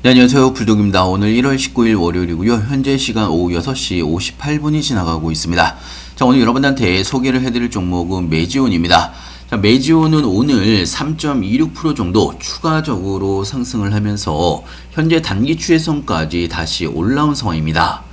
네, 안녕하세요. 불독입니다. 오늘 1월 19일 월요일이고요. 현재 시간 오후 6시 58분이 지나가고 있습니다. 자, 오늘 여러분들한테 소개를 해드릴 종목은 메지온입니다. 자, 메지온은 오늘 3.26% 정도 추가적으로 상승을 하면서 현재 단기 추세선까지 다시 올라온 상황입니다.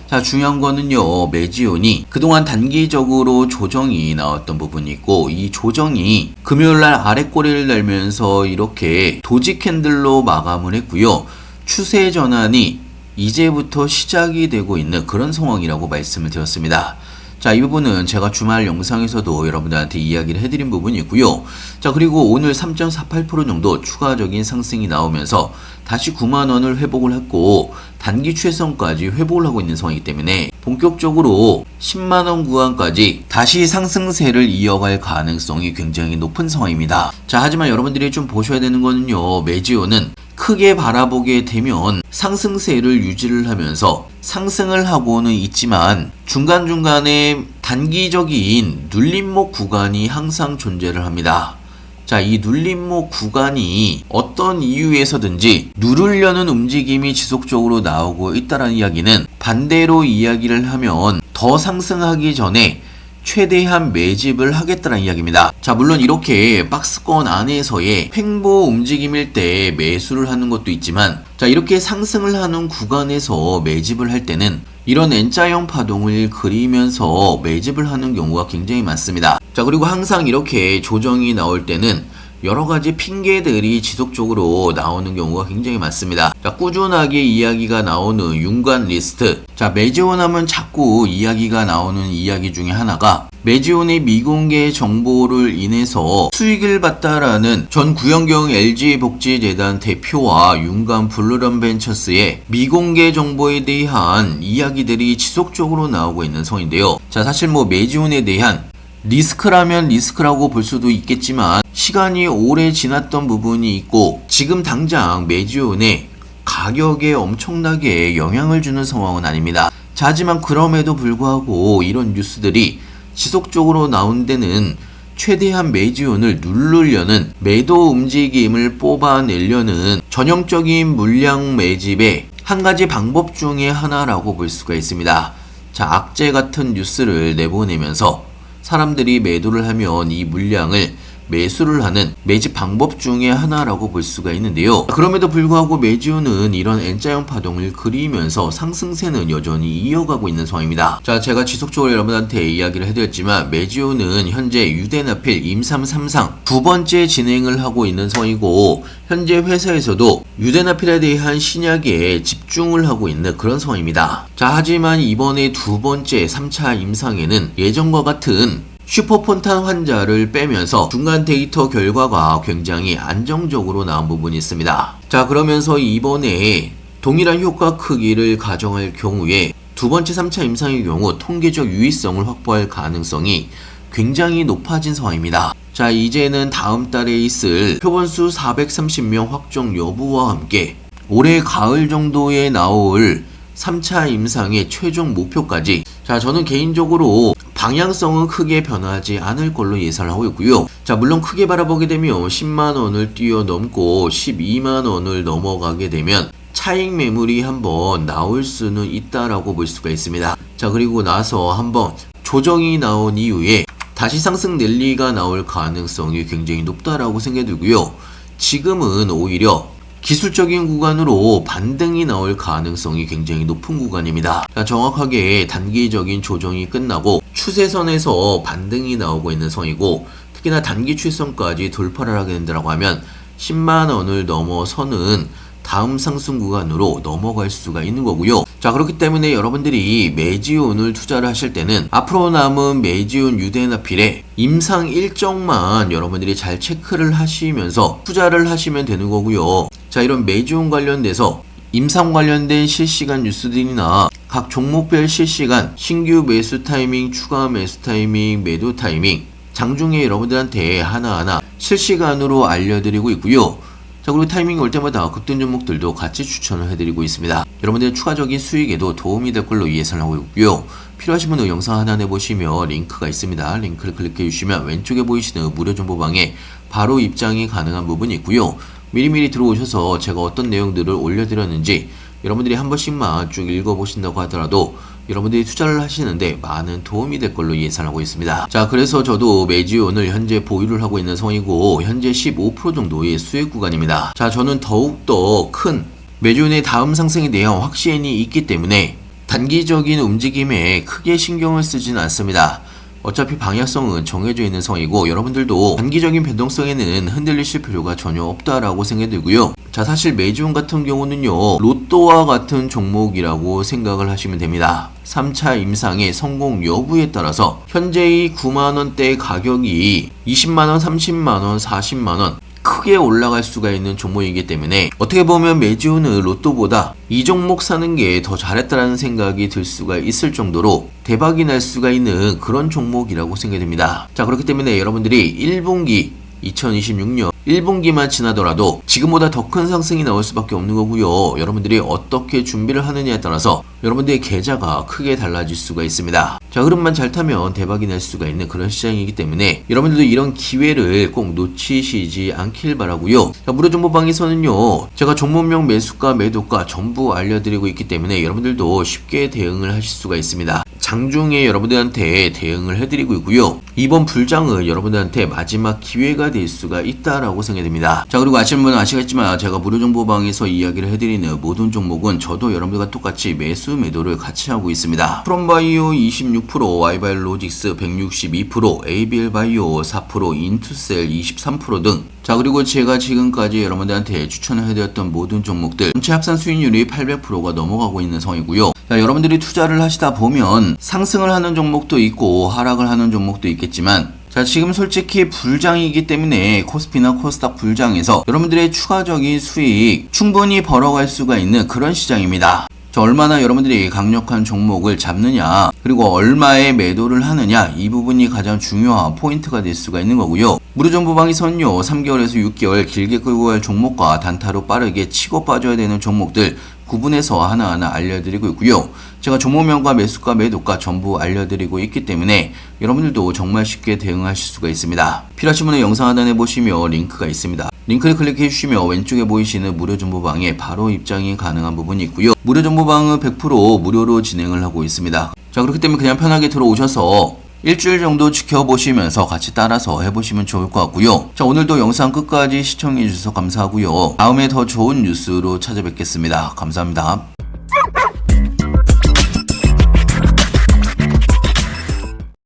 자, 중요한 거는요, 메지온이 그동안 단기적으로 조정이 나왔던 부분이 있고, 이 조정이 금요일날 아랫꼬리를 달면서 이렇게 도지 캔들로 마감을 했고요. 추세 전환이 이제부터 시작이 되고 있는 그런 상황이라고 말씀을 드렸습니다. 자, 이 부분은 제가 주말 영상에서도 여러분들한테 이야기를 해드린 부분이 있고요. 자, 그리고 오늘 3.48% 정도 추가적인 상승이 나오면서 다시 9만원을 회복을 했고 단기 최선까지 회복을 하고 있는 상황이기 때문에 본격적으로 10만원 구간까지 다시 상승세를 이어갈 가능성이 굉장히 높은 상황입니다. 자, 하지만 여러분들이 좀 보셔야 되는 거는요, 메지온은 크게 바라보게 되면 상승세를 유지를 하면서 상승을 하고는 있지만 중간중간에 단기적인 눌림목 구간이 항상 존재를 합니다. 자, 이 눌림목 구간이 어떤 이유에서든지 누르려는 움직임이 지속적으로 나오고 있다는 이야기는 반대로 이야기를 하면 더 상승하기 전에 최대한 매집을 하겠다는 이야기입니다. 자, 물론 이렇게 박스권 안에서의 횡보 움직임일 때 매수를 하는 것도 있지만, 자, 이렇게 상승을 하는 구간에서 매집을 할 때는 이런 N자형 파동을 그리면서 매집을 하는 경우가 굉장히 많습니다. 자, 그리고 항상 이렇게 조정이 나올 때는 여러 가지 핑계들이 지속적으로 나오는 경우가 굉장히 많습니다. 자, 꾸준하게 이야기가 나오는 윤곽 리스트. 자, 메지온 하면 자꾸 이야기가 나오는 이야기 중에 하나가 메지온의 미공개 정보를 인해서 수익을 봤다라는 전 구영경 LG복지재단 대표와 윤곽 블루런벤처스의 미공개 정보에 대한 이야기들이 지속적으로 나오고 있는 상황인데요. 자, 사실 메지온에 대한 리스크라면 리스크라고 볼 수도 있겠지만 시간이 오래 지났던 부분이 있고 지금 당장 메지온의 가격에 엄청나게 영향을 주는 상황은 아닙니다. 자, 하지만 그럼에도 불구하고 이런 뉴스들이 지속적으로 나온 데는 최대한 메지온을 누르려는 매도 움직임을 뽑아내려는 전형적인 물량 매집의 한 가지 방법 중에 하나라고 볼 수가 있습니다. 자, 악재 같은 뉴스를 내보내면서 사람들이 매도를 하면 이 물량을 매수를 하는 매집 방법 중에 하나라고 볼 수가 있는데요. 그럼에도 불구하고 메지온은 이런 N자형 파동을 그리면서 상승세는 여전히 이어가고 있는 상황입니다. 자, 제가 지속적으로 여러분한테 이야기를 해드렸지만 메지온은 현재 유대나필 임삼3상 두 번째 진행을 하고 있는 상황이고 현재 회사에서도 유대나필에 대한 신약에 집중을 하고 있는 그런 상황입니다. 자, 하지만 이번에 두 번째 3차 임상에는 예전과 같은 슈퍼폰탄 환자를 빼면서 중간 데이터 결과가 굉장히 안정적으로 나온 부분이 있습니다. 자, 그러면서 이번에 동일한 효과 크기를 가정할 경우에 두 번째 3차 임상의 경우 통계적 유의성을 확보할 가능성이 굉장히 높아진 상황입니다. 자, 이제는 다음 달에 있을 표본수 430명 확정 여부와 함께 올해 가을 정도에 나올 3차 임상의 최종 목표까지, 자, 저는 개인적으로 방향성은 크게 변하지 않을 걸로 예상을 하고 있고요. 자, 물론 크게 바라보게 되면 10만원을 뛰어넘고 12만원을 넘어가게 되면 차익 매물이 한번 나올 수는 있다라고 볼 수가 있습니다. 자, 그리고 나서 한번 조정이 나온 이후에 다시 상승 랠리가 나올 가능성이 굉장히 높다라고 생각이 들고요. 지금은 오히려 기술적인 구간으로 반등이 나올 가능성이 굉장히 높은 구간입니다. 자, 정확하게 단기적인 조정이 끝나고 추세선에서 반등이 나오고 있는 상황이고 특히나 단기 추세선까지 돌파를 하게 된다고 하면 10만원을 넘어서는 다음 상승 구간으로 넘어갈 수가 있는 거고요. 자, 그렇기 때문에 여러분들이 메지온을 투자를 하실 때는 앞으로 남은 메지온 유대나필의 임상 일정만 여러분들이 잘 체크를 하시면서 투자를 하시면 되는 거고요. 자, 이런 메지온 관련돼서 임상 관련된 실시간 뉴스들이나 각 종목별 실시간 신규 매수 타이밍, 추가 매수 타이밍, 매도 타이밍 장중에 여러분들한테 하나하나 실시간으로 알려드리고 있고요. 자, 그리고 타이밍이 올 때마다 급등 종목들도 같이 추천을 해드리고 있습니다. 여러분들의 추가적인 수익에도 도움이 될 걸로 예상을 하고 있고요. 필요하신 분은 영상 하나 내보시면 링크가 있습니다. 링크를 클릭해 주시면 왼쪽에 보이시는 무료 정보방에 바로 입장이 가능한 부분이 있고요. 미리미리 들어오셔서 제가 어떤 내용들을 올려드렸는지 여러분들이 한 번씩만 쭉 읽어보신다고 하더라도 여러분들이 투자를 하시는데 많은 도움이 될 걸로 예상하고 있습니다. 자, 그래서 저도 메지온을 현재 보유를 하고 있는 성이고 현재 15% 정도의 수익 구간입니다. 자, 저는 더욱더 큰 메지온의 다음 상승에 대한 확신이 있기 때문에 단기적인 움직임에 크게 신경을 쓰진 않습니다. 어차피 방향성은 정해져 있는 성이고 여러분들도 단기적인 변동성에는 흔들리실 필요가 전혀 없다라고 생각이 들고요. 자, 사실 메지온 같은 경우는요, 로또와 같은 종목이라고 생각을 하시면 됩니다. 3차 임상의 성공 여부에 따라서 현재의 9만원대 가격이 20만원, 30만원, 40만원 크게 올라갈 수가 있는 종목이기 때문에 어떻게 보면 메지온은 로또보다 이 종목 사는 게 더 잘했다라는 생각이 들 수가 있을 정도로 대박이 날 수가 있는 그런 종목이라고 생각이 됩니다. 자, 그렇기 때문에 여러분들이 1분기 2026년 1분기만 지나더라도 지금보다 더 큰 상승이 나올 수밖에 없는 거고요. 여러분들이 어떻게 준비를 하느냐에 따라서 여러분들의 계좌가 크게 달라질 수가 있습니다. 자, 흐름만 잘 타면 대박이 날 수가 있는 그런 시장이기 때문에 여러분들도 이런 기회를 꼭 놓치시지 않길 바라고요. 자, 무료정보방에서는요, 제가 종목명 매수가 매도가 전부 알려드리고 있기 때문에 여러분들도 쉽게 대응을 하실 수가 있습니다. 장중에 여러분들한테 대응을 해드리고 있고요. 이번 불장은 여러분들한테 마지막 기회가 될 수가 있다라고 생각됩니다. 자, 그리고 아시는 분은 아시겠지만 제가 무료정보방에서 이야기를 해드리는 모든 종목은 저도 여러분들과 똑같이 매수 매도를 같이 하고 있습니다. 프롬바이오 26%, 와이바이오로직스 162%, ABL바이오 4%, 인투셀 23% 등. 자, 그리고 제가 지금까지 여러분들한테 추천을 해드렸던 모든 종목들 전체 합산 수익률이 800%가 넘어가고 있는 상황이고요. 자, 여러분들이 투자를 하시다 보면 상승을 하는 종목도 있고 하락을 하는 종목도 있겠지만, 자, 지금 솔직히 불장이기 때문에 코스피나 코스닥 불장에서 여러분들의 추가적인 수익 충분히 벌어갈 수가 있는 그런 시장입니다. 자, 얼마나 여러분들이 강력한 종목을 잡느냐, 그리고 얼마에 매도를 하느냐, 이 부분이 가장 중요한 포인트가 될 수가 있는 거고요. 무료정보방에서는요, 3개월에서 6개월 길게 끌고 갈 종목과 단타로 빠르게 치고 빠져야 되는 종목들 구분해서 하나하나 알려드리고 있고요. 제가 종목명과 매수가 매도가 전부 알려드리고 있기 때문에 여러분들도 정말 쉽게 대응하실 수가 있습니다. 필요하신 분은 영상 하단에 보시면 링크가 있습니다. 링크를 클릭해 주시면 왼쪽에 보이시는 무료정보방에 바로 입장이 가능한 부분이 있고요. 무료정보방은 100% 무료로 진행을 하고 있습니다. 자, 그렇기 때문에 그냥 편하게 들어오셔서 일주일 정도 지켜보시면서 같이 따라서 해보시면 좋을 것 같고요. 자, 오늘도 영상 끝까지 시청해 주셔서 감사하고요. 다음에 더 좋은 뉴스로 찾아뵙겠습니다. 감사합니다.